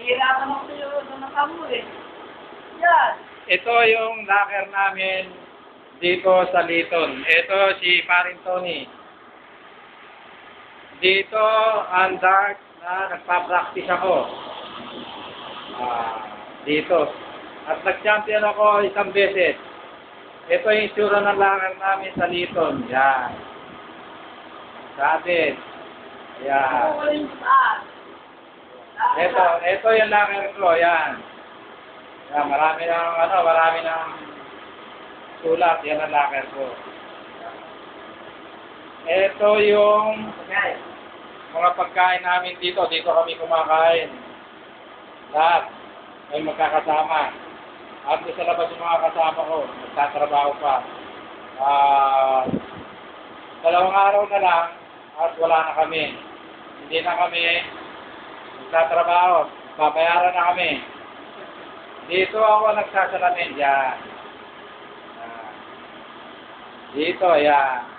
Nahihirapan ako sa iyo ng kamo eh. Yan. Ito yung locker namin dito sa Liton. Ito si Paring Tony. Dito ang dark na nagpa-practice ako. Dito. At nag-champion ako isang beses. Ito yung itsura ng locker namin sa Liton. Yan. Sabi. Ayan. Ito yung locker ko. Yan. Yan. Marami ng sulat. Yan ang locker ko. Ito yung mga pagkain namin dito. Dito kami kumakain. Lahat. May magkakasama. At sa labas yung mga kasama ko. Nagtatrabaho pa. 2 araw na lang at wala na kami. Hindi na kami nagtatrabaho. Babayaran na kami. Dito ako nagsasalamin. Yan. Dito, yan.